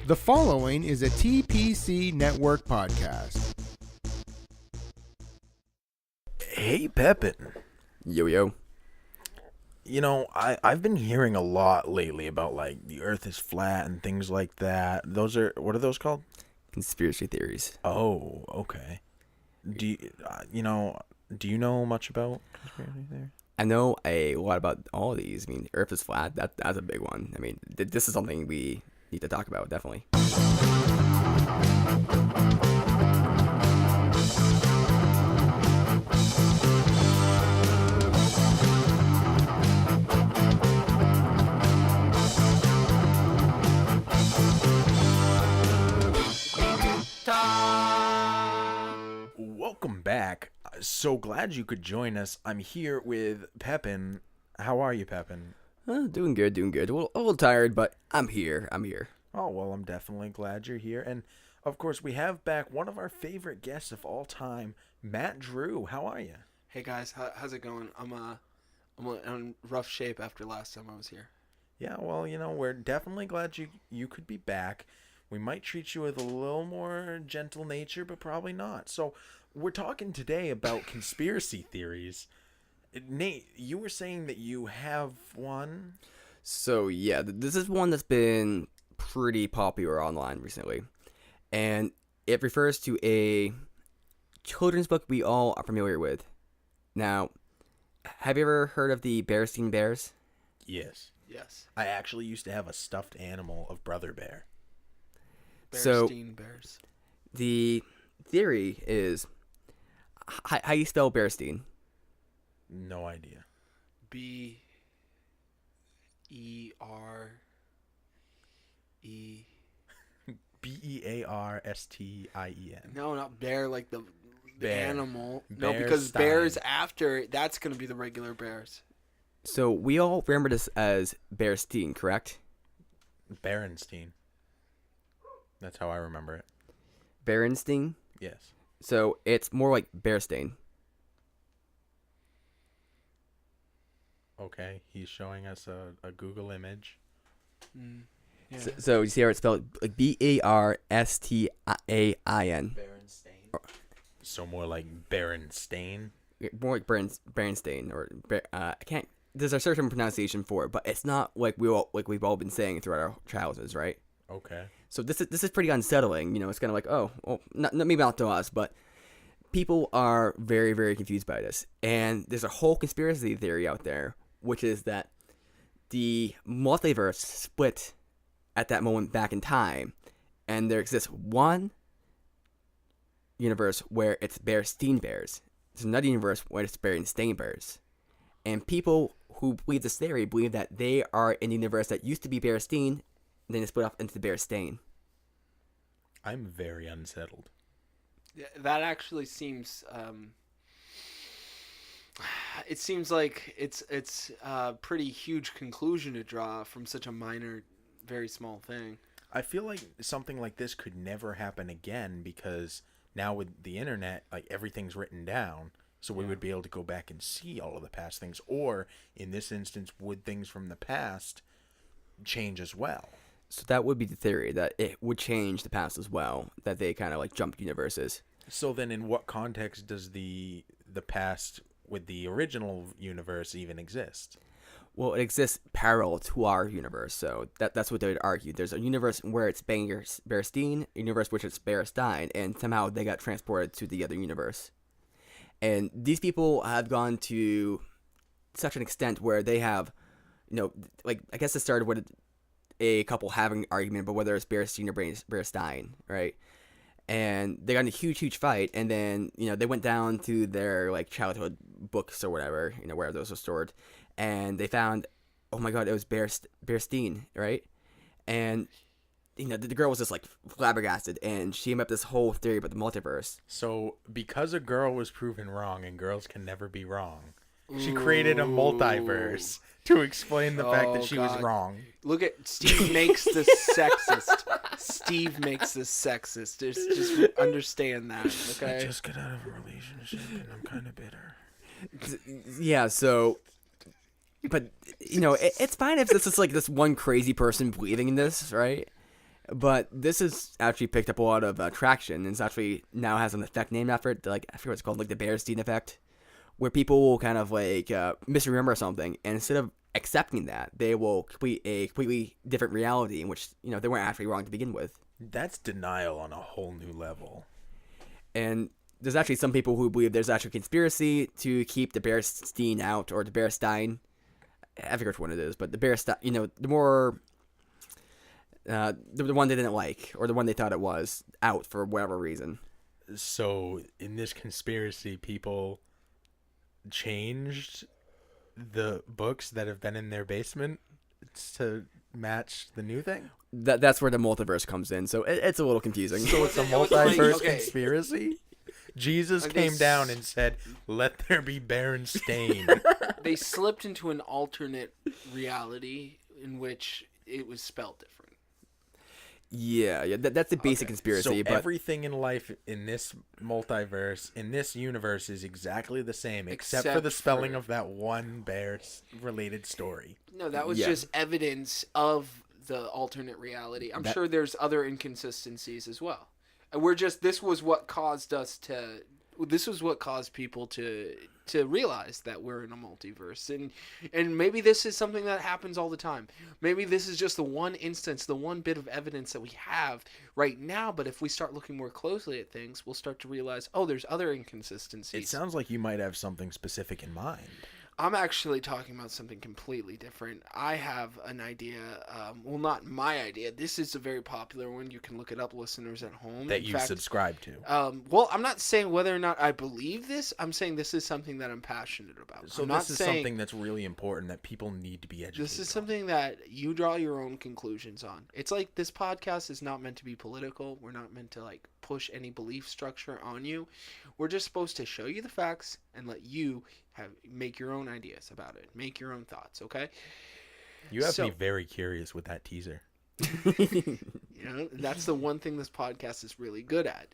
The following is a TPC Network podcast. Hey, Pepin. Yo. You know, I've been hearing a lot lately about, like, the earth is flat and things like that. What are those called? Conspiracy theories. Oh, okay. Do you know much about conspiracy theories? I know a lot about all of these. I mean, Earth is flat. That's a big one. I mean, this is something we need to talk about, definitely. Welcome back. So glad you could join us. I'm here with Pepin. How are you, Pepin? Doing good. A little tired, but I'm here. Oh, well, I'm definitely glad you're here. And, of course, we have back one of our favorite guests of all time, Matt Drew. How are you? Hey guys, how's it going? I'm in rough shape after last time I was here. Yeah, well, you know, we're definitely glad you could be back. We might treat you with a little more gentle nature, but probably not. So, we're talking today about conspiracy theories. Nate, you were saying that you have one? So, yeah, this is one that's been pretty popular online recently. And it refers to a children's book we all are familiar with. Now, have you ever heard of the Bearstein Bears? Yes. Yes. I actually used to have a stuffed animal of Brother Bear. Bearstein Bears. The theory is, how you spell Bearstein? No idea. B-E-R-E. Bearstien. No, not bear like the Bear. animal. Bear No, because Stein. bears after, that's going to be the regular bears. So we all remember this as Bearstein, correct? Berenstein. That's how I remember it. Berenstein? Yes. So it's more like Bearstain. Okay, he's showing us a Google image. Yeah. So you see how it's spelled like Bearstain. Berenstain. So more like Berenstain. More like Berenstain or I can't. There's a certain pronunciation for it, but it's not like we've all been saying throughout our childhoods, right? Okay. So this is pretty unsettling. You know, it's kind of like, oh, well, maybe not to us, but people are very, very confused by this. And there's a whole conspiracy theory out there, which is that the multiverse split at that moment back in time, and there exists one universe where it's Bearstein Bears. There's another universe where it's Berenstain Bears. And people who believe this theory believe that they are in the universe that used to be Bearstein, then it split off into Bearstain. I'm very unsettled. Yeah, that actually seems it seems like it's a pretty huge conclusion to draw from such a minor, very small thing. I feel like something like this could never happen again because now with the internet, like everything's written down, so we would be able to go back and see all of the past things. Or in this instance, would things from the past change as well? So that would be the theory, that it would change the past as well, that they kind of like jump universes. So then in what context does the past with the original universe even exist? Well, it exists parallel to our universe, so that's what they would argue. There's a universe where it's Bearstein, a universe which it's Bearstein, and somehow they got transported to the other universe. And these people have gone to such an extent where they have, you know, like, I guess it started with a couple having an argument about whether it's Bearstein or Bearstein, right? And they got in a huge fight, and then, you know, they went down to their, like, childhood books or whatever, you know, where those were stored, and they found, oh my god, it was Bearstein, right? And, you know, the girl was just, like, flabbergasted, and she came up with this whole theory about the multiverse. So because a girl was proven wrong, and girls can never be wrong, she created a multiverse to explain the fact that she was wrong. Look at Steve makes this sexist. Steve makes this sexist. Just understand that, okay? I just got out of a relationship and I'm kind of bitter. Yeah, so, but, you know, it's fine if this is like this one crazy person believing in this, right? But this has actually picked up a lot of traction, and it's actually now has an effect named after it. Like, I forget what it's called, like the Berenstein effect, where people will kind of like misremember something, and instead of accepting that, they will complete a completely different reality in which they weren't actually wrong to begin with. That's denial on a whole new level. And there's actually some people who believe there's actually a conspiracy to keep the Berenstein out, or the Berenstein. I forget which one it is, but the Berenstein, the more the one they didn't like, or the one they thought it was, out for whatever reason. So in this conspiracy, people changed the books that have been in their basement to match the new thing? That's where the multiverse comes in, so it's a little confusing. So it's a multiverse conspiracy? Jesus came down and said, "Let there be Berenstain." They slipped into an alternate reality in which it was spelled different. Yeah, that's the basic conspiracy. So but everything in life in this multiverse, in this universe, is exactly the same, except for the spelling of that one bear-related story. No, that was just evidence of the alternate reality. I'm sure there's other inconsistencies as well. This was what caused people to realize that we're in a multiverse, and maybe this is something that happens all the time. Maybe this is just the one instance, the one bit of evidence that we have right now, but if we start looking more closely at things, we'll start to realize, there's other inconsistencies. It sounds like you might have something specific in mind. I'm actually talking about something completely different. I have an idea. Well, not my idea. This is a very popular one. You can look it up, listeners at home. That you subscribe to. Well, I'm not saying whether or not I believe this. I'm saying this is something that I'm passionate about. So this is something that's really important that people need to be educated This is something that you draw your own conclusions on. It's like this podcast is not meant to be political. We're not meant to push any belief structure on you. We're just supposed to show you the facts and let you make your own ideas about it. Make your own thoughts, okay? You have me very curious with that teaser. That's the one thing this podcast is really good at.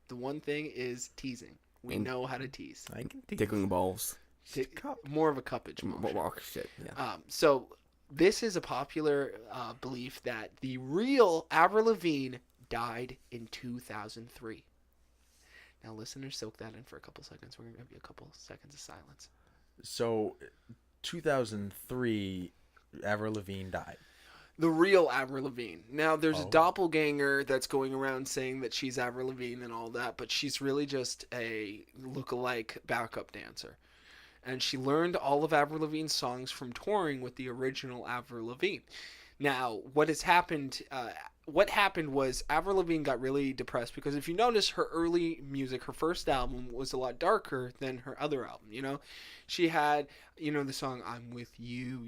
The one thing is teasing. We know how to tease. I can tease. Tickling balls. More of a cuppage motion. Shit, yeah. So this is a popular belief that the real Avril Lavigne died in 2003. Now, listeners, soak that in for a couple seconds. We're going to give you a couple seconds of silence. So, 2003, Avril Lavigne died. The real Avril Lavigne. Now, there's a doppelganger that's going around saying that she's Avril Lavigne and all that, but she's really just a look-alike backup dancer. And she learned all of Avril Lavigne's songs from touring with the original Avril Lavigne. Now, what happened was Avril Lavigne got really depressed because if you notice her early music, her first album was a lot darker than her other album, She had, the song I'm With You,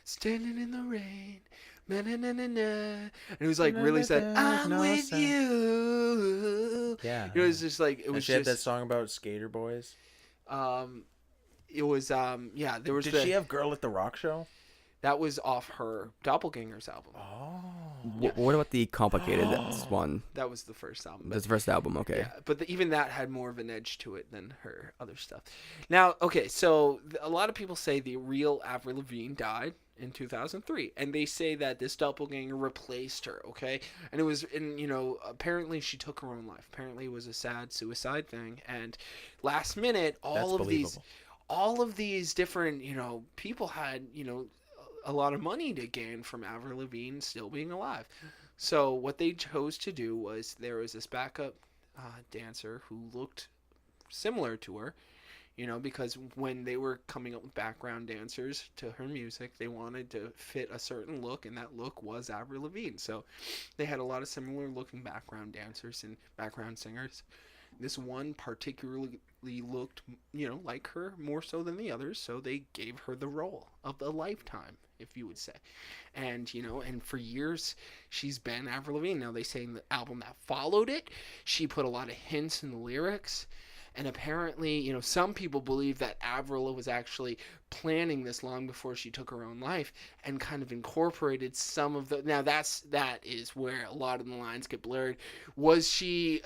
standing in the rain, na-na-na-na-na. And it was really sad, I'm with you. Yeah. It was just she had that song about skater boys. It was, there was Did she have Girl at the Rock Show? That was off her Doppelgangers album. Oh. What about the Complicated one? That was the first album. That's the first album, okay. Yeah, but even that had more of an edge to it than her other stuff. Now, okay, so a lot of people say the real Avril Lavigne died in 2003, and they say that this doppelganger replaced her, okay? And it was, apparently she took her own life. Apparently it was a sad suicide thing, and last minute, all of these different, people had, a lot of money to gain from Avril Lavigne still being alive. So what they chose to do was there was this backup dancer who looked similar to her, because when they were coming up with background dancers to her music, they wanted to fit a certain look, and that look was Avril Lavigne. So they had a lot of similar looking background dancers and background singers. This one particularly looked, like her more so than the others, so they gave her the role of a lifetime, if you would say. And, and for years, she's been Avril Lavigne. Now, they say in the album that followed it, she put a lot of hints in the lyrics. And apparently, some people believe that Avril was actually planning this long before she took her own life and kind of incorporated some of the... Now, that is where a lot of the lines get blurred. Was she,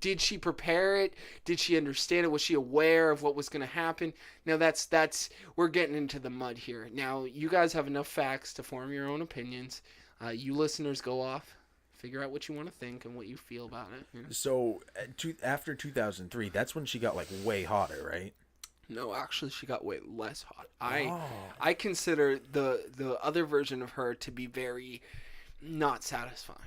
did she prepare it? Did she understand it? Was she aware of what was going to happen? Now, that's we're getting into the mud here. Now, you guys have enough facts to form your own opinions. You listeners go off, figure out what you want to think and what you feel about it. You know? So after 2003, that's when she got like way hotter, right? No, actually, she got way less hot. I consider the other version of her to be very not satisfying.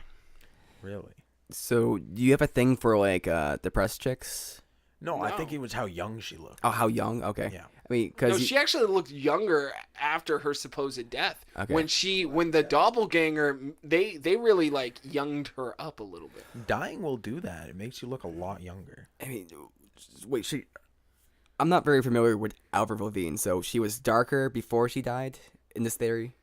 Really? So, do you have a thing for like depressed chicks? No, I think it was how young she looked. Oh, how young? Okay. Yeah. I mean, because No, she actually looked younger after her supposed death. Okay. When the doppelganger, they really like younged her up a little bit. Dying will do that. It makes you look a lot younger. I mean, wait, I'm not very familiar with Avril Lavigne, so she was darker before she died in this theory?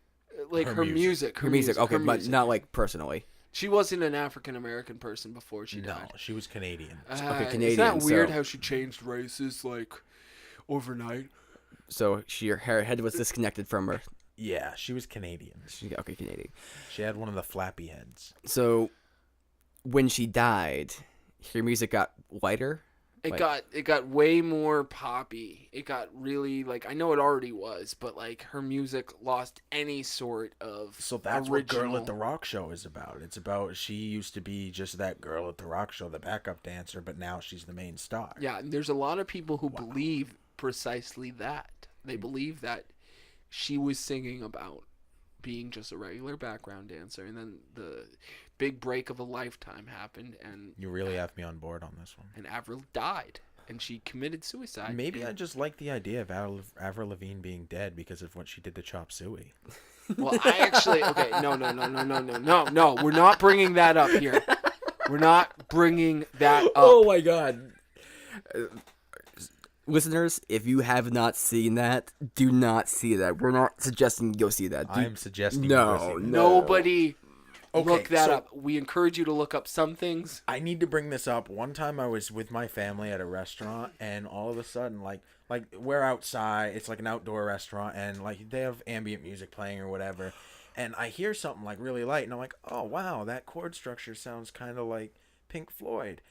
Like her music. Her music, okay, but not like personally. She wasn't an African American person before she died. No, she was Canadian. Okay, Canadian. Isn't that weird so- how she changed races like overnight? So her head was disconnected from her. Yeah, she was Canadian. Okay, Canadian. She had one of the flappy heads. So when she died, her music got lighter. It got way more poppy. It got really like, I know it already was, but like her music lost any sort of So that's original. what Girl at the Rock Show is about. It's about she used to be just that girl at the rock show, the backup dancer, but now she's the main star. Yeah, and there's a lot of people who believe precisely that. They believe that she was singing about being just a regular background dancer, and then the big break of a lifetime happened, and You really have me on board on this one. and Avril died, and she committed suicide. Maybe I and, just like the idea of Avril Lavigne being dead because of what she did to Chop Suey. well, I actually no. We're not bringing that up here. We're not bringing that up. Oh my god. Listeners, if you have not seen that, do not see that. We're not suggesting you go see that. I am suggesting No, you go see that. Nobody Okay, look that so- up. We encourage you to look up some things. I need to bring this up. One time I was with my family at a restaurant, and all of a sudden, like we're outside. It's like an outdoor restaurant, and like they have ambient music playing or whatever. And I hear something like really light, and I'm like, oh wow, that chord structure sounds kind of like Pink Floyd.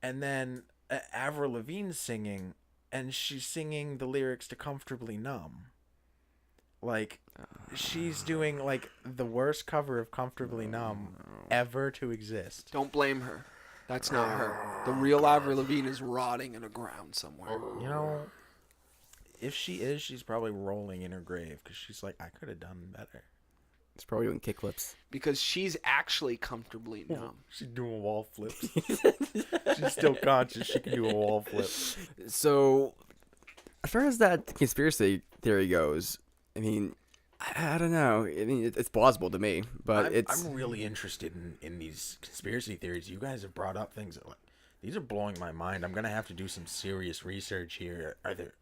And then Avril Lavigne's singing, and she's singing the lyrics to "Comfortably Numb." Like, she's doing like the worst cover of "Comfortably Numb" ever to exist. Don't blame her. That's not her. The real Avril Lavigne is rotting in a ground somewhere. You know, if she is, she's probably rolling in her grave because she's like, I could have done better. It's probably doing kickflips. Because she's actually comfortably numb. She's doing wall flips. She's still conscious. She can do a wall flip. So, as far as that conspiracy theory goes, I mean, I don't know. I mean, it's plausible to me, but I'm really interested in these conspiracy theories. You guys have brought up things that like these are blowing my mind. I'm gonna have to do some serious research here. Are there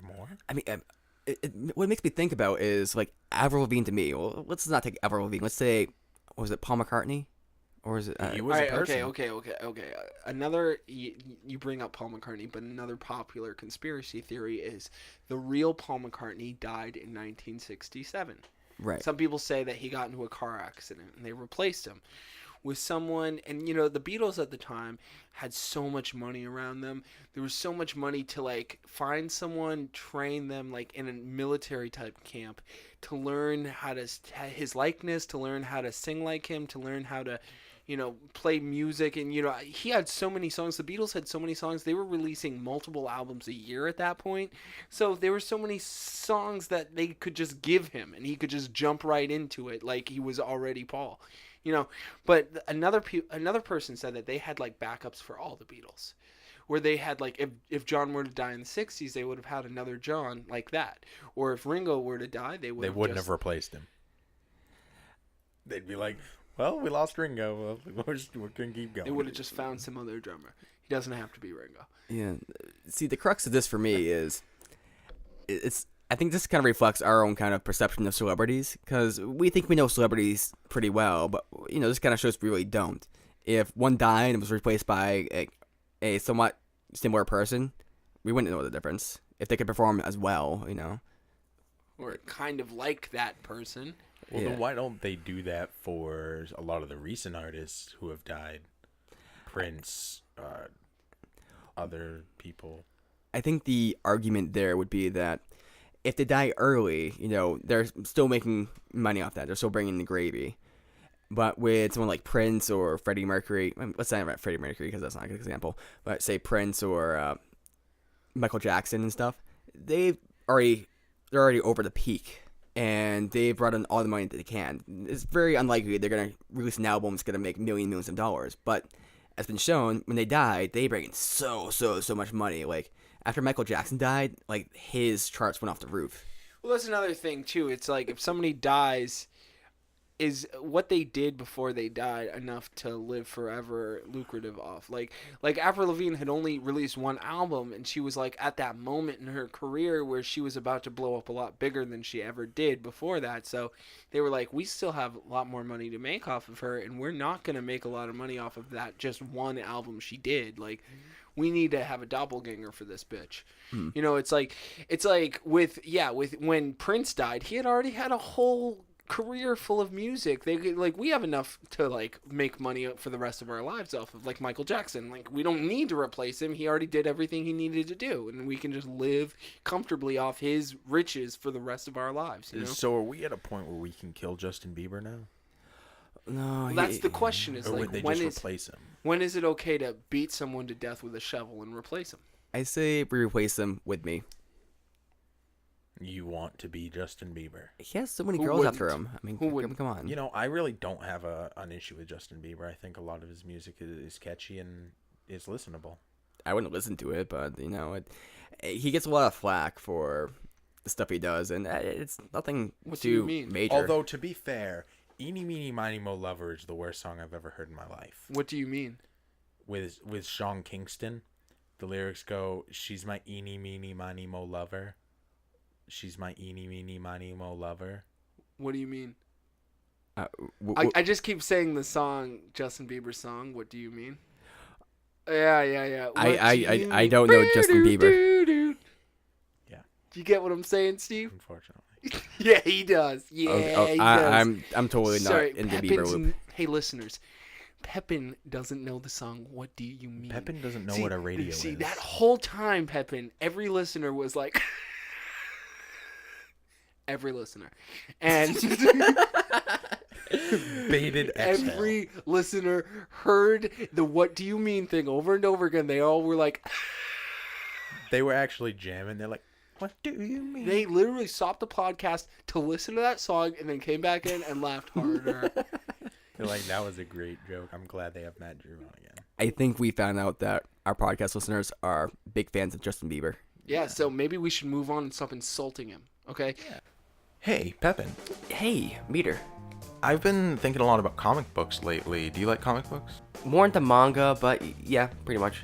more? I mean, what it makes me think about is like Avril Lavigne to me. Well, let's not take Avril Lavigne. Let's say, was it Paul McCartney, or is it? He All was right, a person. okay. Another, you bring up Paul McCartney, but another popular conspiracy theory is the real Paul McCartney died in 1967. Right. Some people say that he got into a car accident and they replaced him with someone. And, you know, the Beatles at the time had so much money around them. There was so much money to, like, find someone, train them, like, in a military type camp to learn how to, his likeness, to learn how to sing like him, to learn how to, you know, play music. And, you know, he had so many songs. The Beatles had so many songs. They were releasing multiple albums a year at that point. So there were so many songs that they could just give him and he could just jump right into it like he was already Paul. You know, but another person said that they had like backups for all the Beatles, where they had like if John were to die in the 60s, they would have had another John like that, or if Ringo were to die, they wouldn't have replaced him. They'd be like, well, we lost Ringo. Well, we're gonna keep going. They would have just found some other drummer. He doesn't have to be Ringo. Yeah. See, the crux of this for me is, I think this kind of reflects our own kind of perception of celebrities, because we think we know celebrities pretty well, but, you know, this kind of shows we really don't. If one died and was replaced by a somewhat similar person, we wouldn't know the difference. If they could perform as well, you know. Or kind of like that person. Well, Yeah. then why don't they do that for a lot of the recent artists who have died? Prince, other people. I think the argument there would be that if they die early, you know, they're still making money off that. They're still bringing the gravy. But with someone like Prince or Freddie Mercury, let's say about Freddie Mercury because that's not a good example, but say Prince or Michael Jackson and stuff, they're already over the peak, and they've brought in all the money that they can. It's very unlikely they're gonna release an album that's gonna make millions of dollars. But as been shown, when they die, they bring in so much money. Like after Michael Jackson died, like his charts went off the roof. Well, that's another thing too. It's like if somebody dies, is what they did before they died enough to live forever lucrative off? Like Avril Lavigne had only released one album, and she was like at that moment in her career where she was about to blow up a lot bigger than she ever did before that. So they were like, we still have a lot more money to make off of her, and we're not going to make a lot of money off of that just one album she did. Like, we need to have a doppelganger for this bitch. You know, it's like with when Prince died, he had already had a whole career full of music. We have enough to like make money for the rest of our lives off of, like Michael Jackson. Like, we don't need to replace him. He already did everything he needed to do, and we can just live comfortably off his riches for the rest of our lives, you know? So are we at a point where we can kill Justin Bieber now? No, Well, that's the question, is Or like, would they when just is replace him? when is it okay to beat someone to death with a shovel and replace him? I say we replace them with me. You want to be Justin Bieber? He has so many Who girls after wouldn't? him. I mean, Who wouldn't? come on. You know, I really don't have an issue with Justin Bieber. I think a lot of his music is catchy and is listenable. I wouldn't listen to it, but you know, he gets a lot of flack for the stuff he does, and it's nothing What do you too mean? major. Although, to be fair, Eeny, Meeny, Miny, Mo Lover is the worst song I've ever heard in my life. What do you mean? With Sean Kingston, the lyrics go, "She's my eeny, meeny, miny, mo lover. She's my eeny, meeny, miny, mo lover." What do you mean? W- I just keep saying the song, Justin Bieber's song. What do you mean? Yeah. I don't know Justin Bieber. Yeah. Do you get what I'm saying, Steve? Unfortunately. Yeah, he does. Yeah, he does. I'm totally Sorry, not in the Pepin's Bieber loop. Hey, listeners. Pepin doesn't know the song What Do You Mean? Pepin doesn't know what a radio is. See, that whole time, Pepin, every listener was like... every listener. And... Baited exhale. Every listener heard the What Do You Mean thing over and over again. They all were like... They were actually jamming. They're like, "What do you mean?" They literally stopped the podcast to listen to that song and then came back in and laughed harder. They're like, "That was a great joke. I'm glad they have Matt Drew on again." I think we found out that our podcast listeners are big fans of Justin Bieber. Yeah, so maybe we should move on and stop insulting him, okay? Yeah. Hey, Pepin. Hey, Meader. I've been thinking a lot about comic books lately. Do you like comic books? More into manga, but yeah, pretty much.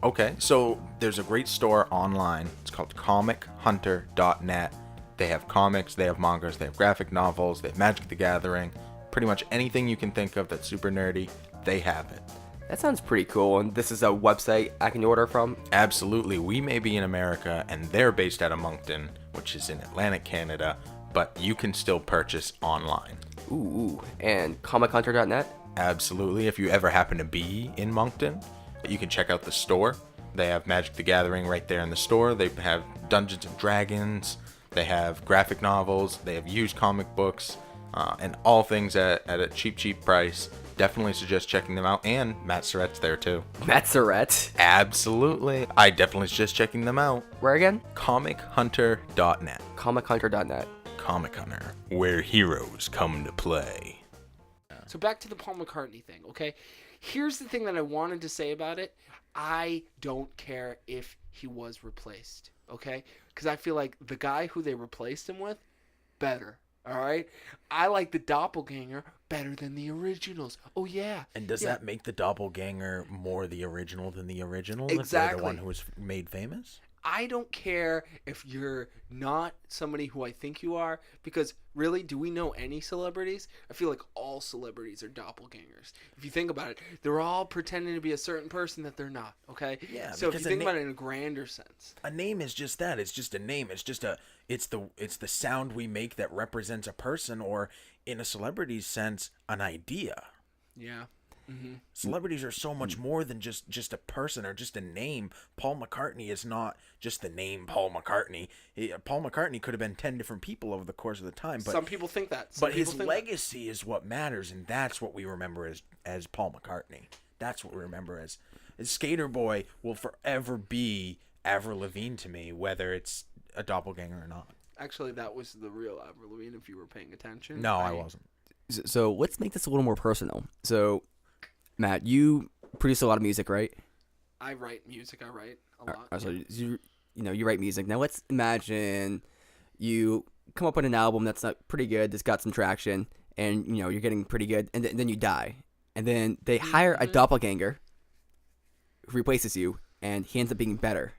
Okay, so there's a great store online. It's called comichunter.net. They have comics, they have mangas, they have graphic novels, they have Magic the Gathering. Pretty much anything you can think of that's super nerdy, they have it. That sounds pretty cool. And this is a website I can order from? Absolutely. We may be in America, and they're based out of Moncton, which is in Atlantic Canada, but you can still purchase online. Ooh. And comichunter.net? Absolutely. If you ever happen to be in Moncton, you can check out the store. They have Magic the Gathering right there in the store. They have Dungeons and Dragons. They have graphic novels. They have used comic books, and all things at a cheap price. Definitely suggest checking them out. And Matt Surratt's there too. Matt Surratt? Absolutely. I definitely suggest checking them out. Where again? comichunter.net. comichunter.net. Comic Hunter, where heroes come to play. So back to the Paul McCartney thing, okay? Here's the thing that I wanted to say about it. I don't care if he was replaced, okay? Because I feel like the guy who they replaced him with, better, all right? I like the doppelganger better than the originals. Oh, yeah. And does Yeah. that make the doppelganger more the original than the original? Exactly. If they're the one who was made famous? I don't care if you're not somebody who I think you are, because really, do we know any celebrities? I feel like all celebrities are doppelgangers. If you think about it, they're all pretending to be a certain person that they're not, okay? Yeah, So if because you think about it in a grander sense. A name is just that. It's just a name. It's the sound we make that represents a person, or in a celebrity's sense, an idea. Yeah. Celebrities are so much more than just a person or just a name. Paul McCartney is not just the name Paul McCartney. Paul McCartney could have been 10 different people over the course of the time. But Some people think that. but his legacy is what matters, and that's what we remember as Paul McCartney. That's what we remember as Skater Boy will forever be Avril Lavigne to me, whether it's a doppelganger or not. Actually, that was the real Avril Lavigne, if you were paying attention. No, I wasn't. So let's make this a little more personal. So, Matt, you produce a lot of music, right? I write music. I write a lot. So you write music. Now let's imagine you come up with an album that's not pretty good, that's got some traction, and you're getting pretty good, and then you die, and then they hire a doppelganger who replaces you, and he ends up being better.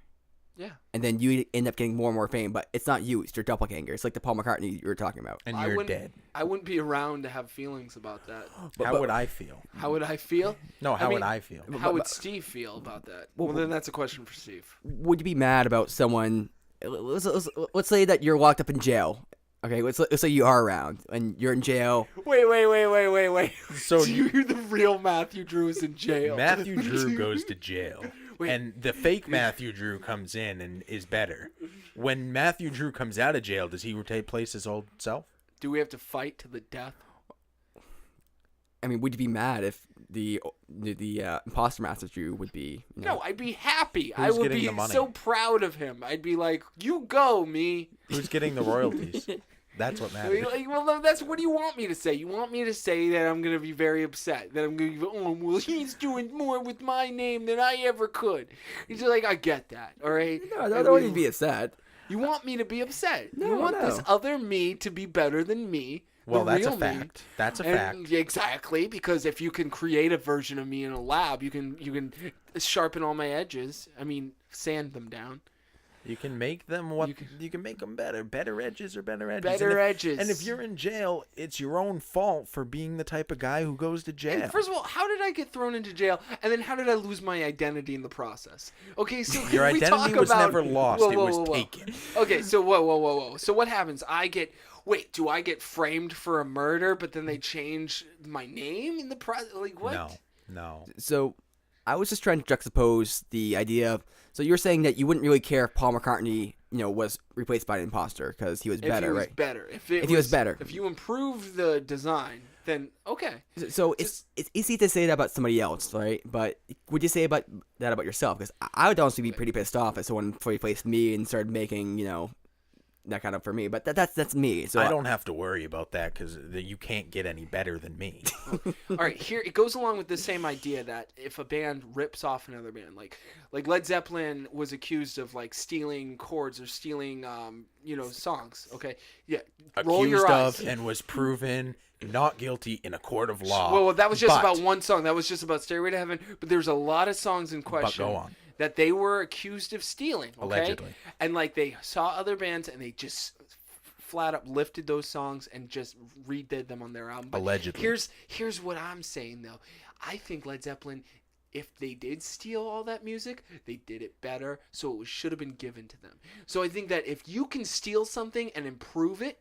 Yeah. And then you end up getting more and more fame, but it's not you, it's your doppelganger. It's like the Paul McCartney you were talking about. And you're dead. I wouldn't be around to have feelings about that. How would I feel? How would I feel? No, how would I feel? How would Steve feel about that? Well, then that's a question for Steve. Would you be mad about someone? Let's say that you're locked up in jail. Okay, let's say you are around and you're in jail. Wait. So you're the real Matthew Drew is in jail. Matthew Drew goes to jail. Wait. And the fake Matthew Drew comes in and is better. When Matthew Drew comes out of jail, does he replace his old self? Do we have to fight to the death? I mean, would you be mad if the imposter Matthew Drew would be? No, I'd be happy. Who's I would getting be the money? so proud of him. I'd be like, "You go, me." Who's getting the royalties? That's what matters. Well, that's what do you want me to say? You want me to say that I'm gonna be very upset, that I'm gonna be, oh, well, he's doing more with my name than I ever could. He's like, I get that, all right? No, don't want you to be upset. You want me to be upset. No, you want no. this other me to be better than me. Well, the that's a real fact. Me. That's a And fact. exactly, because if you can create a version of me in a lab, you can sharpen all my edges. I mean, sand them down. You can make them you can make them better. Better edges are better edges. Better edges. And if you're in jail, it's your own fault for being the type of guy who goes to jail. And first of all, how did I get thrown into jail? And then how did I lose my identity in the process? Okay, so can Your we talk identity was about... never lost. Whoa, it whoa, was whoa, whoa. taken. Okay, so whoa. So what happens? Do I get framed for a murder, but then they change my name in the process? Like, what? No. So, I was just trying to juxtapose the idea of. So you're saying that you wouldn't really care if Paul McCartney, was replaced by an imposter because he was better, right? If he was better. If you improve the design, then okay. So it's easy to say that about somebody else, right? But would you say that about yourself? Because I would honestly be pretty pissed off if someone replaced me and started making, that kind of for me. But that's me. So I don't have to worry about that because you can't get any better than me. All right, here it goes along with the same idea that if a band rips off another band, like Led Zeppelin was accused of like stealing chords or stealing songs. Okay, yeah, roll Accused your eyes. of and was proven not guilty in a court of law. Well, that was just But- about one song. That was just about Stairway to Heaven. But there's a lot of songs in question go on. that they were accused of stealing. Okay? Allegedly. And like they saw other bands and they just flat up lifted those songs and just redid them on their album. But Allegedly. Here's what I'm saying though. I think Led Zeppelin, if they did steal all that music, they did it better, so it should have been given to them. So I think that if you can steal something and improve it,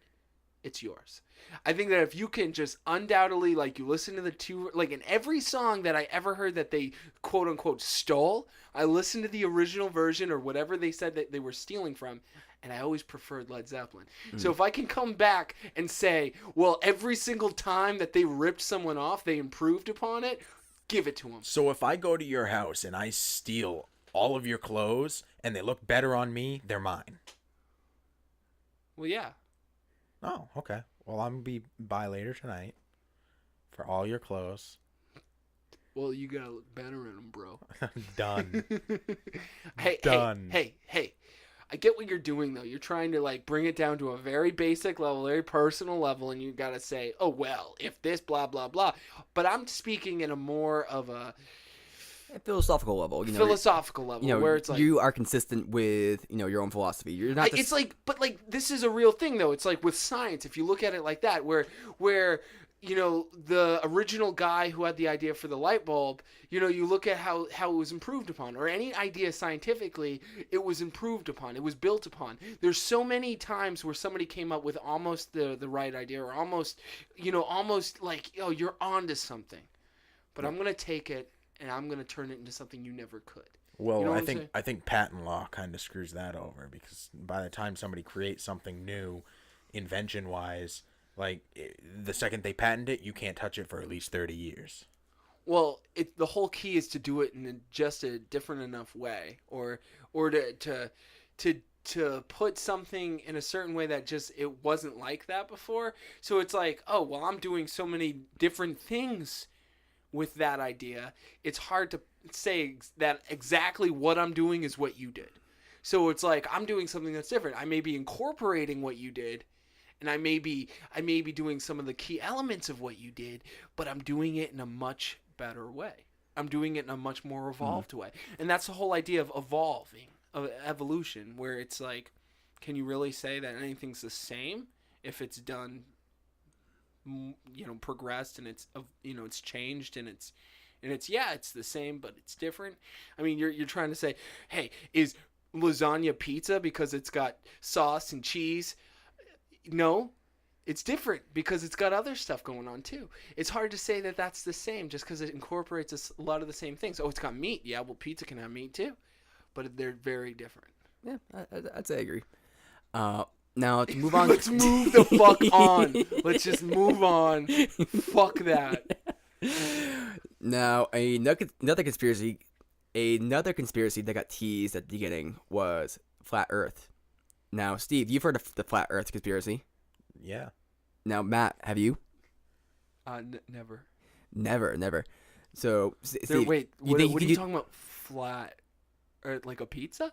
it's yours. I think that if you can just undoubtedly, like, you listen to the two, like, in every song that I ever heard that they quote unquote stole, I listened to the original version or whatever they said that they were stealing from, and I always preferred Led Zeppelin. So if I can come back and say, well, every single time that they ripped someone off, they improved upon it, give it to them. So if I go to your house and I steal all of your clothes and they look better on me, they're mine. Well, yeah. Oh, okay. Well, I'm going to be by later tonight for all your clothes. Well, you gotta look better in them, bro. Done. Hey, Done. Hey. I get what you're doing, though. You're trying to, like, bring it down to a very basic level, very personal level, and you gotta say, oh, well, if this, blah, blah, blah. But I'm speaking in a more of a philosophical level, philosophical level, where it's like you are consistent with your own philosophy. You're not. it's like, but like this is a real thing though. It's like with science, if you look at it like that, where the original guy who had the idea for the light bulb, you look at how it was improved upon, or any idea scientifically, it was improved upon, it was built upon. There's so many times where somebody came up with almost the right idea, or almost like, oh, you're onto something. but I'm gonna take it and I'm gonna turn it into something you never could. Well, You know what I I'm think saying? I think patent law kind of screws that over, because by the time somebody creates something new, invention wise, like the second they patent it, you can't touch it for at least 30 years. Well, the whole key is to do it in just a different enough way, or to put something in a certain way that just it wasn't like that before. So it's like, oh well, I'm doing so many different things with that idea. It's hard to say that exactly what I'm doing is what you did. So it's like I'm doing something that's different. I may be incorporating what you did, and I may be doing some of the key elements of what you did, but I'm doing it in a much better way. I'm doing it in a much more evolved way. And that's the whole idea of evolving, of evolution, where it's like, can you really say that anything's the same if it's done, progressed, and it's it's changed, and it's it's the same but it's different. I mean, you're trying to say, hey, is lasagna pizza because it's got sauce and cheese? No, it's different because it's got other stuff going on too. It's hard to say that that's the same just because it incorporates a lot of the same things. Oh, it's got meat. Yeah, well, pizza can have meat too, but they're very different. Yeah, I'd say I agree. Now to move on. Let's move the fuck on. Let's just move on. Fuck that. Now another conspiracy that got teased at the beginning was flat Earth. Now, Steve, you've heard of the flat Earth conspiracy. Yeah. Now, Matt, have you? Never. Never. So, Steve, wait, you what think are you you could talking about? Flat, or like a pizza?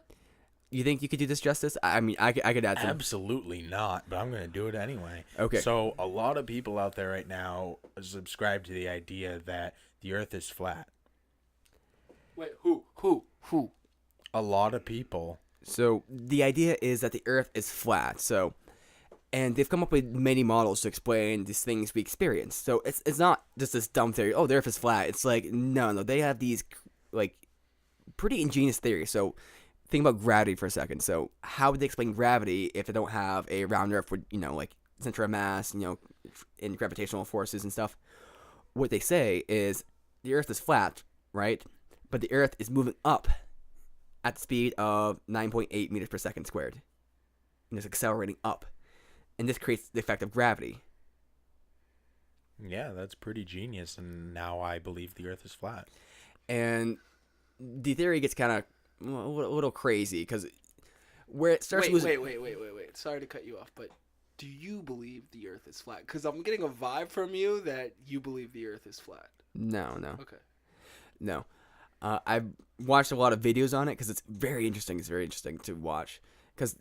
you think you could do this justice? I mean, I could add some. Absolutely not, but I'm going to do it anyway. Okay. So a lot of people out there right now subscribe to the idea that the Earth is flat. Wait, who? A lot of people. So the idea is that the Earth is flat. So, and they've come up with many models to explain these things we experience. So it's not just this dumb theory. Oh, the Earth is flat. It's like no. They have these like pretty ingenious theories. So think about gravity for a second. So how would they explain gravity if they don't have a round Earth with like center of mass, and gravitational forces and stuff? What they say is the Earth is flat, right? But the Earth is moving up at the speed of 9.8 meters per second squared. And it's accelerating up. And this creates the effect of gravity. Yeah, that's pretty genius, and now I believe the Earth is flat. And the theory gets kind of a little crazy because where it starts Wait. Sorry to cut you off, but do you believe the Earth is flat? Because I'm getting a vibe from you that you believe the Earth is flat. No. Okay. No. I've watched a lot of videos on it because it's very interesting. It's very interesting to watch because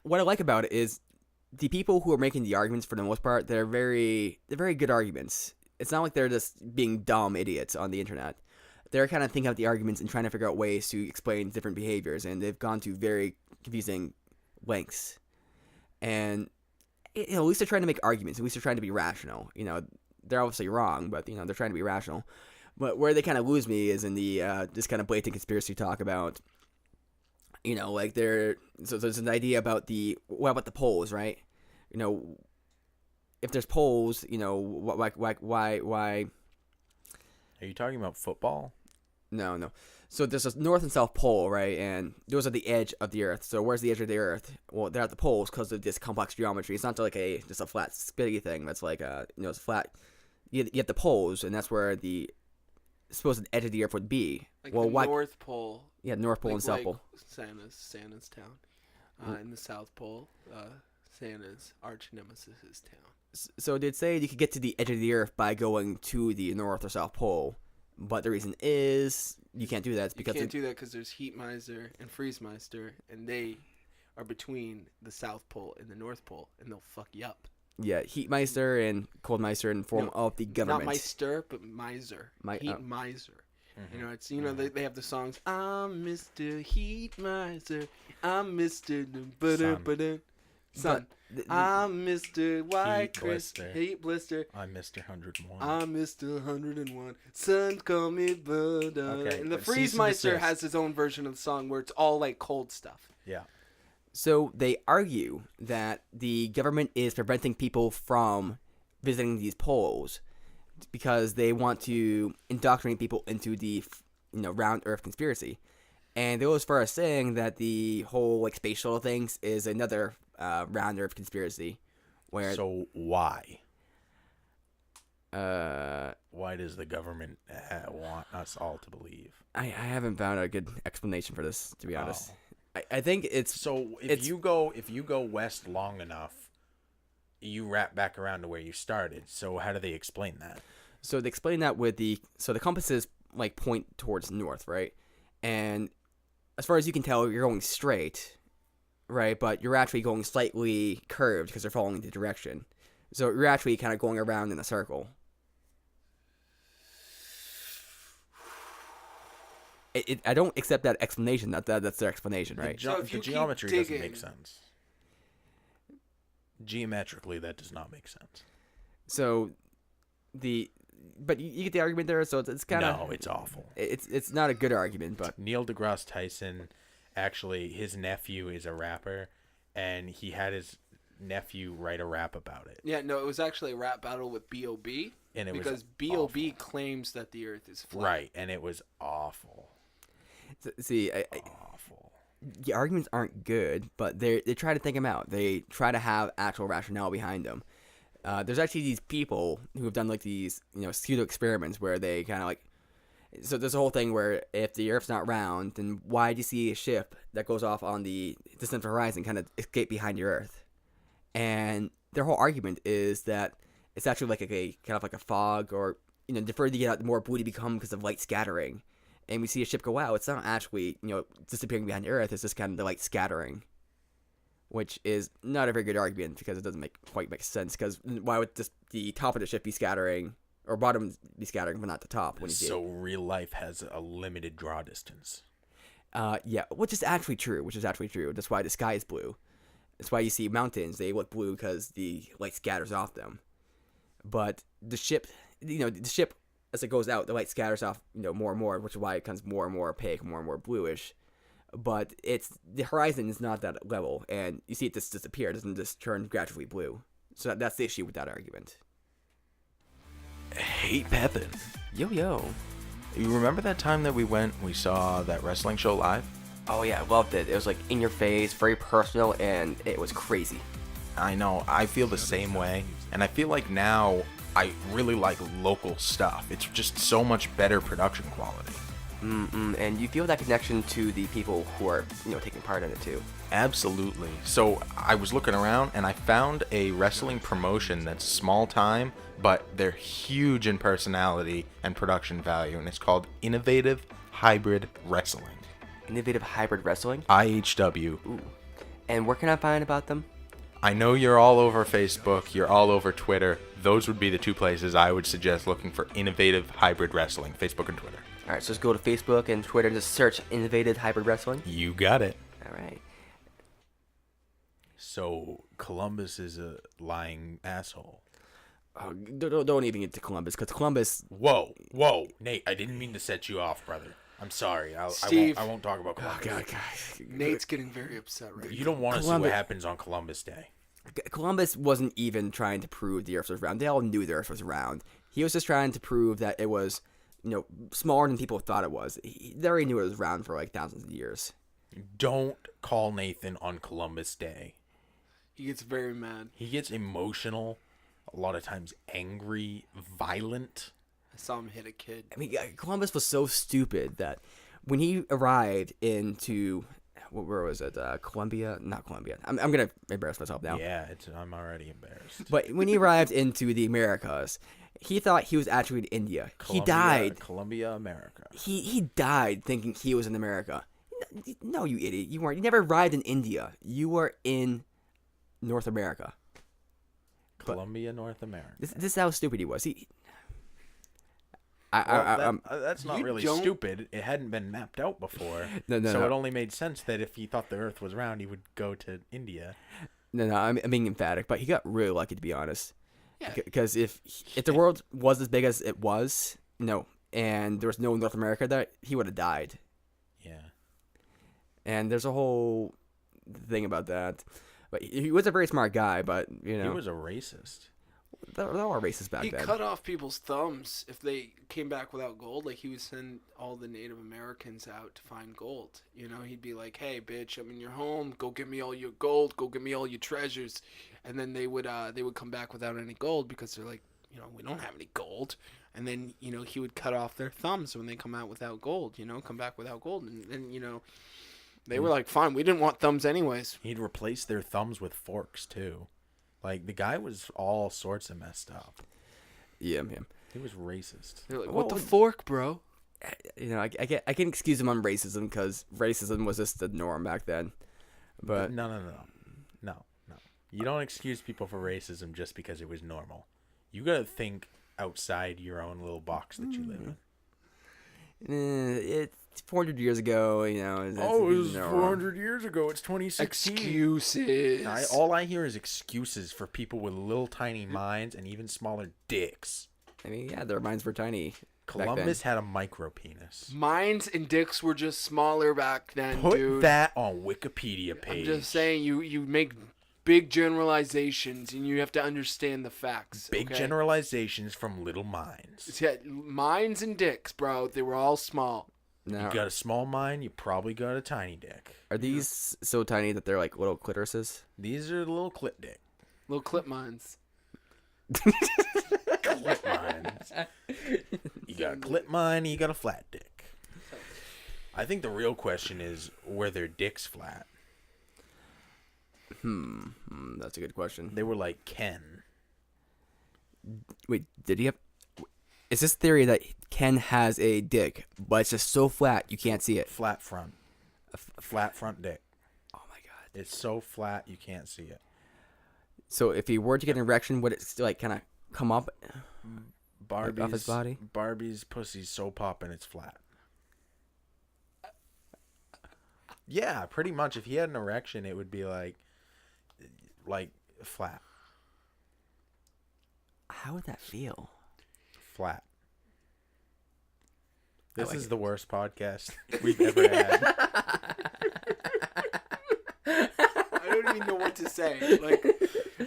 what I like about it is the people who are making the arguments for the most part, they're very good arguments. It's not like they're just being dumb idiots on the internet. They're kind of thinking out the arguments and trying to figure out ways to explain different behaviors, and they've gone to very confusing lengths. And at least they're trying to make arguments. At least they're trying to be rational. They're obviously wrong, but they're trying to be rational. But where they kind of lose me is in the this kind of blatant conspiracy talk about, like so there's an idea about what about the poles, right? If there's poles, why? Are you talking about football? No. So there's a north and south pole, right? And those are the edge of the Earth. So where's the edge of the Earth? Well, they're at the poles because of this complex geometry. It's not like just a flat spitty thing. That's like it's flat. You have the poles, and that's where the supposed edge of the Earth would be. Like well, the North Pole. Yeah, North Pole and South Pole. Santa's town. In the South Pole, Santa's arch nemesis' town. So they'd say you could get to the edge of the Earth by going to the North or South Pole, but the reason is you can't do that. It's because you can't do that because there's Heat Miser and Freeze Meister, and they are between the South Pole and the North Pole, and they'll fuck you up. Yeah, Heatmeister and Coldmeister in form of the government. Not Meister, but Miser. Heat Miser. Mm-hmm. It's they have the songs. I'm Mr. Heat Miser. I'm Mr. Sun. I'm Mr. White Blister. Heat Blister. I'm Mr. 101. I'm Mr. 101. Sun call me Bud. Okay, and the Freeze Meister has his own version of the song where it's all like cold stuff. Yeah. So they argue that the government is preventing people from visiting these poles because they want to indoctrinate people into the round Earth conspiracy, and they go as far as saying that the whole like space shuttle things is another round Earth conspiracy. Where So why? Why does the government want us all to believe? I haven't found a good explanation for this, to be honest. I think it's So if you go west long enough, you wrap back around to where you started. So how do they explain that? so they explain that with the compasses like point towards north, right? And as far as you can tell, you're going straight, right? But you're actually going slightly curved because they're following the direction. So you're actually kind of going around in a circle. I don't accept that explanation. That's their explanation, right? So if The you keep geometry doesn't digging- make sense. Geometrically, that does not make sense. So but you get the argument there. So it's kind of No, it's awful. It's not a good argument, but Neil deGrasse Tyson, actually, his nephew is a rapper, and he had his nephew write a rap about it. Yeah, no, it was actually a rap battle with B.O.B. And it was because B.O.B. claims that the Earth is flat. Right, and it was awful. see, Awful. the arguments aren't good, but they try to think them out. They try to have actual rationale behind them. There's actually these people who have done like these pseudo experiments where they kind of like. So there's a whole thing where if the Earth's not round, then why do you see a ship that goes off on the distant horizon kind of escape behind the Earth? And their whole argument is that it's actually like a kind of like a fog, or the further you get out, the more blue you become because of light scattering. And we see a ship go out, it's not actually disappearing behind the Earth. It's just kind of the light scattering, which is not a very good argument because it doesn't quite make sense. Because why would just the top of the ship be scattering, or bottom be scattering, but not the top when you see So real life has a limited draw distance. Yeah, which is actually true. That's why the sky is blue. That's why you see mountains, they look blue because the light scatters off them. But the ship, as it goes out, the light scatters off, more and more, which is why it becomes more and more opaque, more and more bluish. But the horizon is not that level, and you see it just disappear. It doesn't just turn gradually blue. So that's the issue with that argument. Hey, Pepin. Yo. You remember that time that we saw that wrestling show live? Oh yeah, I loved it. It was like in your face, very personal, and it was crazy. I know, I feel the same way. And I feel like now I really like local stuff. It's just so much better production quality. And you feel that connection to the people who are, taking part in it too. Absolutely. So I was looking around and I found a wrestling promotion that's small time, but they're huge in personality and production value, and it's called Innovative Hybrid Wrestling. Innovative Hybrid Wrestling. IHW. Ooh. And where can I find about them? I know you're all over Facebook, you're all over Twitter. Those would be the two places I would suggest looking for Innovative Hybrid Wrestling, Facebook and Twitter. All right, so just go to Facebook and Twitter, just search Innovative Hybrid Wrestling. You got it. All right. So Columbus is a lying asshole. Don't even get to Columbus, because Columbus. Whoa, Nate! I didn't mean to set you off, brother. I'm sorry. Steve. I won't talk about Columbus. Nate's getting very upset right You don't want to see what happens on Columbus Day. Columbus wasn't even trying to prove the Earth was round. They all knew the Earth was round. He was just trying to prove that it was, smaller than people thought it was. They already knew it was round for like thousands of years. Don't call Nathan on Columbus Day. He gets very mad. He gets emotional, a lot of times angry, violent. I saw him hit a kid. I mean, Columbus was so stupid that when he arrived into, where was it? Colombia? Not Colombia. I'm going to embarrass myself now. Yeah, I'm already embarrassed. But when he arrived into the Americas, he thought he was actually in India. He died. Columbia, America. He died thinking he was in America. No, you idiot. You weren't. You never arrived in India. You were in North America. Columbia, North America. This is how stupid he was. That's not You really don't- stupid. It hadn't been mapped out before. No, so no. it only made sense that if he thought the Earth was round, he would go to India. No, I'm being emphatic, but he got really lucky, to be honest. Yeah. Because if the world was as big as it was, and there was no North America there, he would have died. Yeah. And there's a whole thing about that. But he was a very smart guy, but He was a racist. There were races back He then. cut off people's thumbs if they came back without gold. Like, he would send all the Native Americans out to find gold. You know, he'd be like, hey, bitch, I'm in your home. Go get me all your gold. Go get me all your treasures. And then they would come back without any gold because they're like, you know, we don't have any gold. And then, you know, he would cut off their thumbs when they come out without gold, you know, come back without gold. And then, you know, they were like, fine, we didn't want thumbs anyways. He'd replace their thumbs with forks too. Like, the guy was all sorts of messed up. Yeah. He was racist. They're like, Well, what the fork, bro? You know, I can excuse him on racism because racism was just the norm back then. But No. You don't excuse people for racism just because it was normal. You gotta think outside your own little box that you live in. It's 400 years ago, you know. It's norm. 400 years ago. It's 2016. Excuses. All I hear is excuses for people with little tiny minds and even smaller dicks. I mean, yeah, their minds were tiny. Columbus had a micro penis. Minds and dicks were just smaller back then, Put dude. that on Wikipedia page. I'm just saying, you make big generalizations, and you have to understand the facts. Big okay? generalizations from little minds. Yeah, minds and dicks, bro. They were all small. Now, You got a small mind, you probably got a tiny dick. are these so tiny that they're like little clitorises? These are little clip dick. Little clip minds. Clip minds. You got a clip mind, you got a flat dick. I think the real question is, were their dicks flat? That's a good question. They were like Ken. Wait, did he have... Is this theory that Ken has a dick, but it's just so flat you can't see it? Flat front. Flat front dick. Oh my god. It's so flat you can't see it. So if he were to get an erection, would it still like kind of come up Barbie's, off his body? Barbie's pussy's so poppin' it's flat. Yeah, pretty much. If he had an erection, it would be like flat. How would that feel? Flat. This like is it. the worst podcast we've ever had. I don't even know what to say. Like,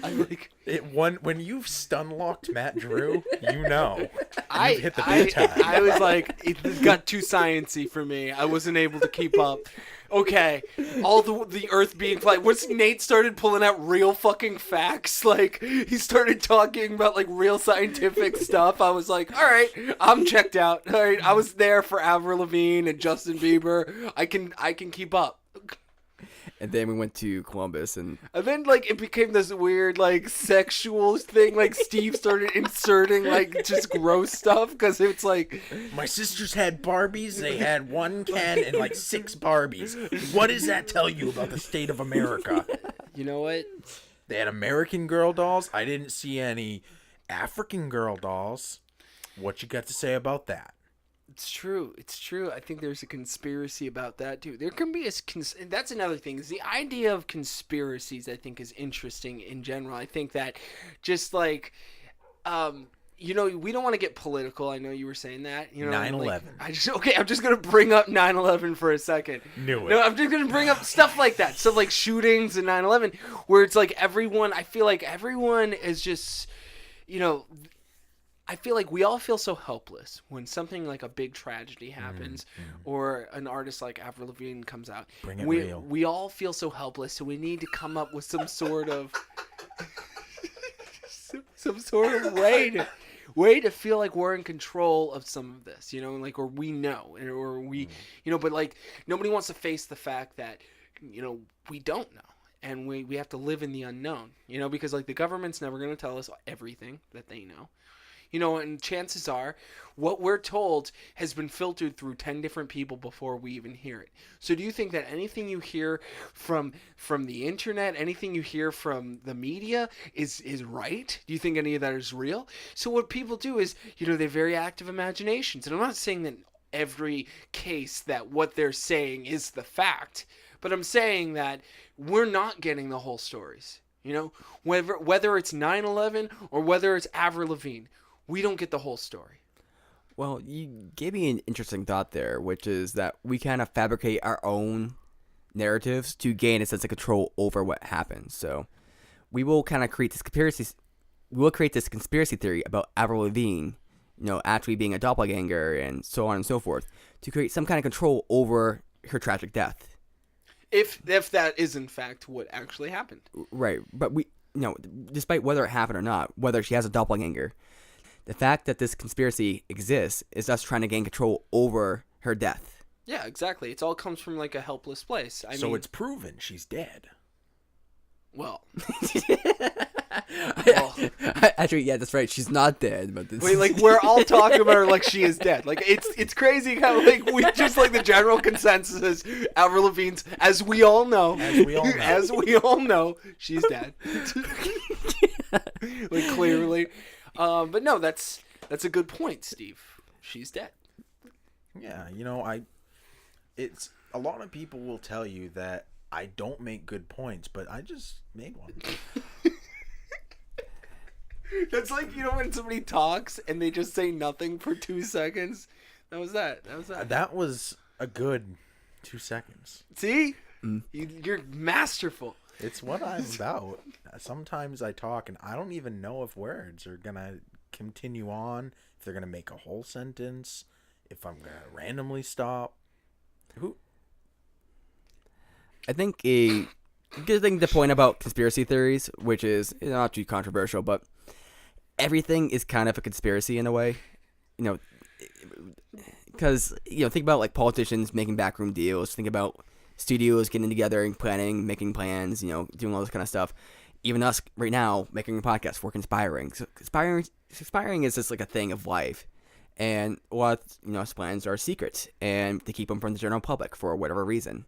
I'm like, When you've stun locked Matt Drew, you know. I You've hit the big time. I was like, it got too sciencey for me. I wasn't able to keep up. Okay, all the Earth being flat. Once Nate started pulling out real fucking facts, like he started talking about like real scientific stuff, I was like, all right, I'm checked out. All right, I was there for Avril Lavigne and Justin Bieber. I can keep up. And then we went to Columbus, and then like it became this weird like sexual thing. Like Steve started inserting like just gross stuff because it's like My sisters had Barbies. They had one Ken and like 6 Barbies. What does that tell you about the state of America? you know what? They had American Girl dolls. I didn't see any African Girl dolls. What you got to say about that? It's true. It's true. I think there's a conspiracy about that too. There can be that's another thing. Is the idea of conspiracies I think is interesting in general. I think that just like you know, we don't want to get political. I know you were saying that. You know, 9/11. like, I'm just gonna bring up 9/11 for a second. Knew it. No, I'm just gonna bring up stuff like that. So like shootings and 9/11, where it's like everyone. I feel like everyone is just, you know. I feel like we all feel so helpless when something like a big tragedy happens or an artist like Avril Lavigne comes out. Bring it we, real. We all feel so helpless, so we need to come up with some sort of some sort of way to feel like we're in control of some of this, you know, like, or we know, or we, you know, but like nobody wants to face the fact that, you know, we don't know. And we have to live in the unknown, you know, because like the government's never going to tell us everything that they know. You know, and chances are what we're told has been filtered through 10 different people before we even hear it. So do you think that anything you hear from the internet, anything you hear from the media is right? Do you think any of that is real? So what people do is, you know, they have very active imaginations. And I'm not saying that every case that what they're saying is the fact, but I'm saying that we're not getting the whole stories. You know, whether it's 9/11 or whether it's Avril Lavigne, we don't get the whole story. well, you gave me an interesting thought there, which is that we kind of fabricate our own narratives to gain a sense of control over what happens. So we will kind of create this we will create this conspiracy theory about Avril Lavigne, actually being a doppelganger and so on and so forth, to create some kind of control over her tragic death. If that is in fact what actually happened. Right, but despite whether it happened or not, whether she has a doppelganger, the fact that this conspiracy exists is us trying to gain control over her death. Yeah, exactly. It all comes from like a helpless place. I mean, it's proven she's dead. Well, actually, yeah, that's right. She's not dead, but wait, like we're all talking about her like she is dead. Like it's crazy how like we just like the general consensus is Avril Lavigne's, as we all know, she's dead. Like clearly, but no, that's a good point, Steve. She's dead. Yeah, it's a lot of people will tell you that I don't make good points, but I just made one. That's like, when somebody talks and they just say nothing for 2 seconds. That was that. That was a good 2 seconds. See? You're masterful. It's what I'm about. Sometimes I talk and I don't even know if words are going to continue on, if they're going to make a whole sentence, if I'm going to randomly stop. I think a good thing to point about conspiracy theories, which is not too controversial, but everything is kind of a conspiracy in a way, because think about like politicians making backroom deals, think about studios getting together and planning, making plans, doing all this kind of stuff. Even us right now making a podcast, we're conspiring. So conspiring is just like a thing of life, and a lot of plans are secret and to keep them from the general public for whatever reason.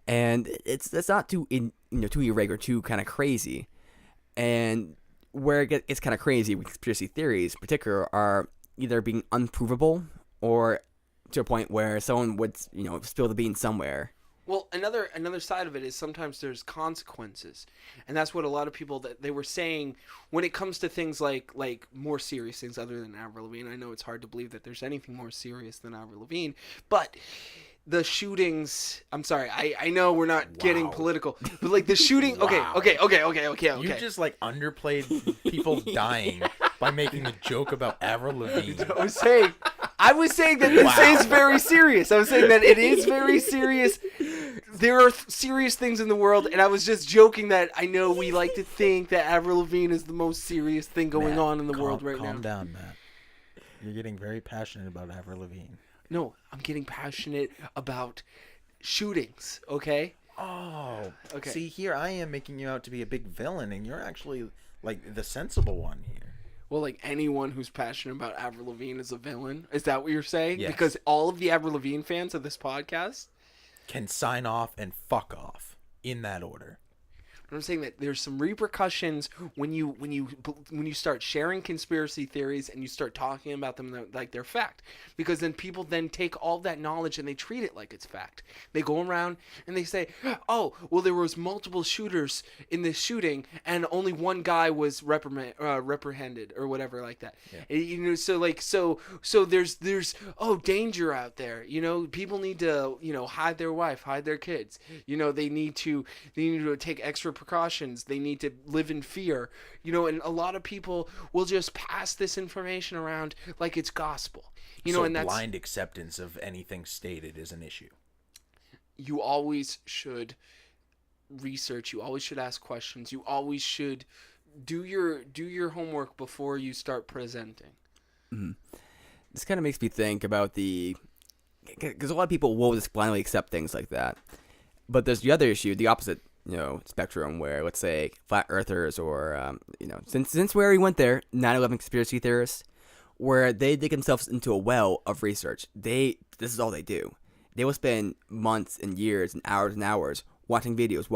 And that's not too irregular, too kind of crazy. And where it's kind of crazy with conspiracy theories in particular are either being unprovable or to a point where someone would spill the beans somewhere. Well, another side of it is sometimes there's consequences, and that's what a lot of people that they were saying when it comes to things like more serious things other than Avril Lavigne. I know it's hard to believe that there's anything more serious than Avril Lavigne, but the shootings. I'm sorry. I know we're not getting political, but like the shooting. Wow. Okay. You just like underplayed people dying by making a joke about Avril Lavigne. I was saying that this is very serious. I was saying that it is very serious. There are serious things in the world, and I was just joking that I know we like to think that Avril Lavigne is the most serious thing going on in the world right now. Calm down, Matt. You're getting very passionate about Avril Lavigne. No, I'm getting passionate about shootings, okay? Oh, okay. See, here I am making you out to be a big villain, and you're actually like the sensible one here. Well, like anyone who's passionate about Avril Lavigne is a villain. Is that what you're saying? Yes. Because all of the Avril Lavigne fans of this podcast can sign off and fuck off in that order. I'm saying that there's some repercussions when you start sharing conspiracy theories and you start talking about them like they're fact, because then people then take all that knowledge and they treat it like it's fact. They go around and they say, oh, well, there was multiple shooters in this shooting and only one guy was reprehended or whatever like that. Yeah. So there's danger out there. People need to hide their wife, hide their kids. They need to take extra precautions. They need to live in fear, and a lot of people will just pass this information around like it's gospel, and that's blind acceptance of anything stated is an issue. You always should research. You always should ask questions. You always should do your homework before you start presenting. Mm-hmm. This kind of makes me think about because a lot of people will just blindly accept things like that, but there's the other issue, the opposite spectrum, where let's say flat earthers or since we already went there, 9/11 conspiracy theorists, where they dig themselves into a well of research. This is all they do. They will spend months and years and hours watching videos,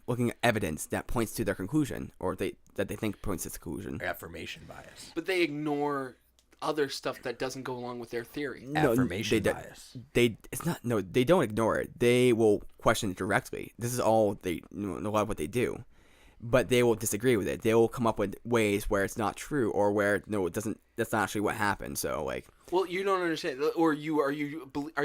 looking at evidence that points to their conclusion, or that they think points to the conclusion. Affirmation bias. But they ignore other stuff that doesn't go along with their theory. Affirmation bias. They don't ignore it. They will question it directly. This is all a lot of what they do. But they will disagree with it. They will come up with ways where it's not true, or where it doesn't. That's not actually what happened. So Well, you don't understand, or are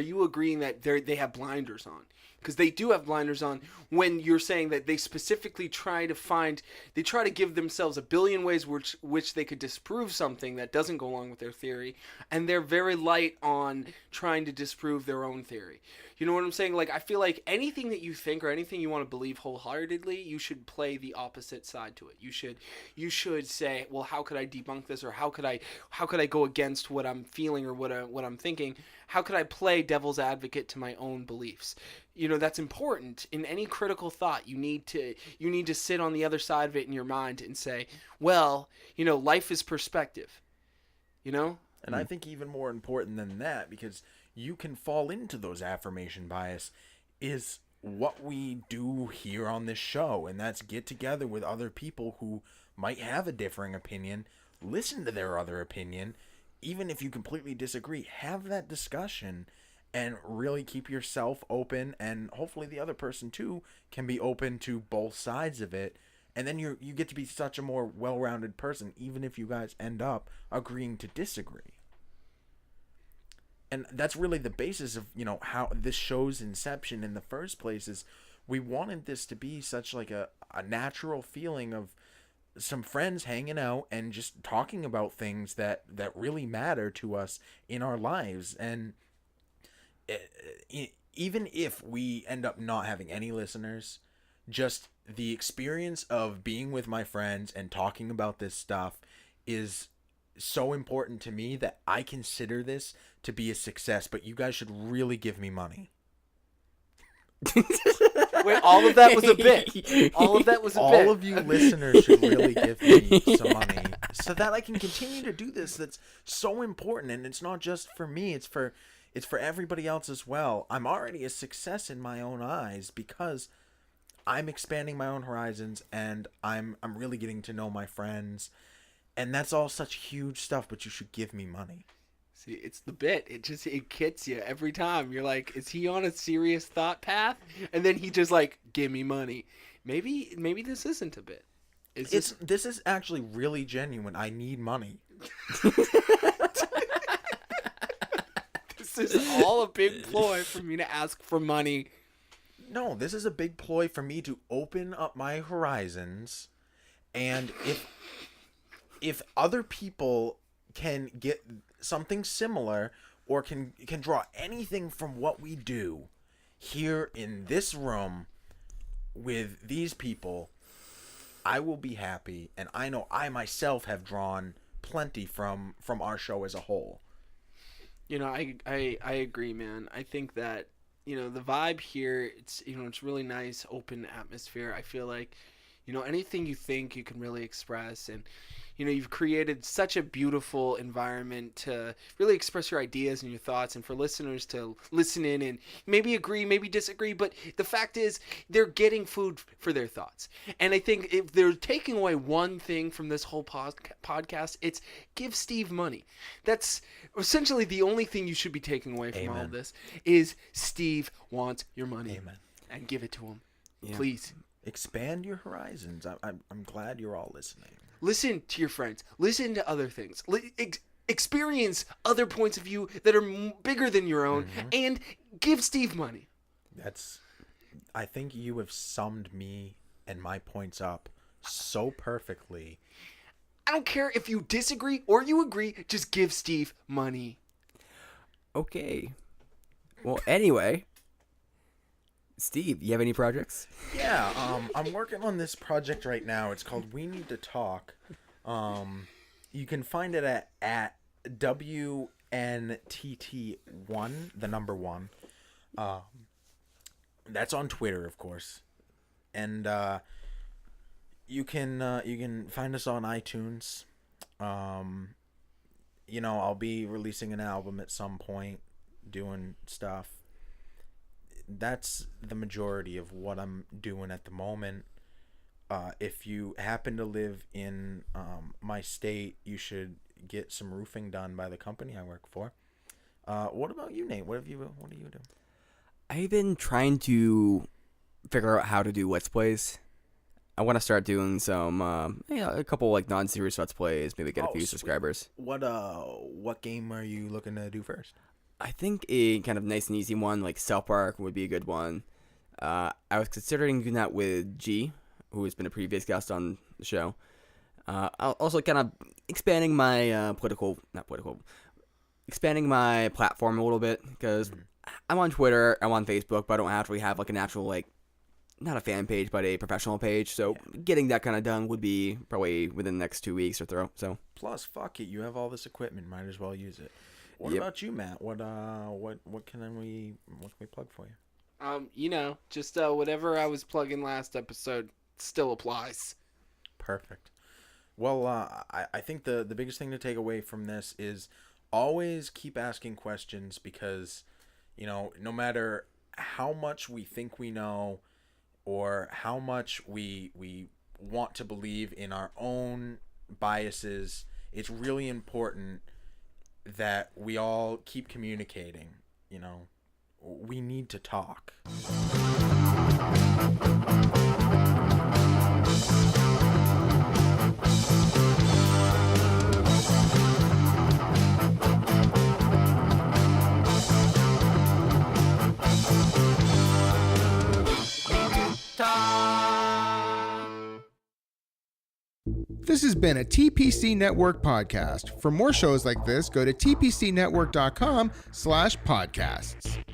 you agreeing that they have blinders on? Because they do have blinders on when you're saying that they specifically try to give themselves a billion ways which they could disprove something that doesn't go along with their theory, and they're very light on trying to disprove their own theory. You know what I'm saying? Like, I feel like anything that you think or anything you want to believe wholeheartedly, you should play the opposite side to it. You should say, well, how could I debunk this, or how could I go against what I'm feeling or what I'm thinking? How could I play devil's advocate to my own beliefs? You know, that's important. In any critical thought, you need to sit on the other side of it in your mind and say, well, you know, life is perspective. You know? And I think even more important than that, because you can fall into those affirmation bias, is what we do here on this show. And that's get together with other people who might have a differing opinion, listen to their other opinion, even if you completely disagree, have that discussion and really keep yourself open, and hopefully the other person too can be open to both sides of it. And then you get to be such a more well-rounded person, even if you guys end up agreeing to disagree. And that's really the basis of, you know, how this show's inception in the first place is we wanted this to be such like a natural feeling of some friends hanging out and just talking about things that really matter to us in our lives. And even if we end up not having any listeners, just the experience of being with my friends and talking about this stuff is so important to me that I consider this to be a success. But you guys should really give me money. Wait, all of that was a bit. All of that was a bit. All of you listeners should really give me some money so that I can continue to do this. That's so important, and it's not just for me. It's for everybody else as well. I'm already a success in my own eyes because I'm expanding my own horizons, and I'm really getting to know my friends, and that's all such huge stuff. But you should give me money. See, it's the bit. It gets you every time. You're like, is he on a serious thought path? And then he just like, give me money. Maybe this isn't a bit. This is actually really genuine. I need money. This is all a big ploy for me to ask for money. No, this is a big ploy for me to open up my horizons, and if other people can get something similar or can draw anything from what we do here in this room with these people, I will be happy. And I know I myself have drawn plenty from our show as a whole. You know, I agree, man. I think that, you know, the vibe here, it's really nice, open atmosphere. I feel like, you know, anything you think you can really express, and you know, you've created such a beautiful environment to really express your ideas and your thoughts, and for listeners to listen in and maybe agree, maybe disagree, but the fact is they're getting food for their thoughts. And I think if they're taking away one thing from this whole podcast, it's give Steve money. That's essentially the only thing you should be taking away from all of this is Steve wants your money. Amen. And give it to him. Yeah. Please. Expand your horizons. I'm glad you're all listening. Listen to your friends. Listen to other things. Experience other points of view that are bigger than your own, and give Steve money. I think you have summed me and my points up so perfectly. I don't care if you disagree or you agree. Just give Steve money. Okay. Well, anyway, Steve, you have any projects? Yeah, I'm working on this project right now. It's called We Need to Talk. You can find it at WNTT1, the number 1. That's on Twitter, of course. And you can find us on iTunes. You know, I'll be releasing an album at some point, doing stuff. That's the majority of what I'm doing at the moment. If you happen to live in my state, you should get some roofing done by the company I work for. What about you, Nate? What do you do? I've been trying to figure out how to do Let's Plays. I want to start doing some, a couple like non-serious Let's Plays, maybe get a few sweet. subscribers. What game are you looking to do first? I think a kind of nice and easy one like South Park would be a good one. I was considering doing that with G, who has been a previous guest on the show. Also kind of expanding my expanding my platform a little bit, because I'm on Twitter, I'm on Facebook, but I don't actually have like an actual, like, not a fan page, but a professional page. So getting that kind of done would be probably within the next 2 weeks or so. Plus, fuck it, you have all this equipment, might as well use it. What Yep. about you, Matt? What can we plug for you? Just whatever I was plugging last episode still applies. Perfect. Well, I think the biggest thing to take away from this is always keep asking questions, because, no matter how much we think we know or how much we want to believe in our own biases, it's really important that we all keep communicating. We need to talk. This has been a TPC Network podcast. For more shows like this, go to tpcnetwork.com/podcasts.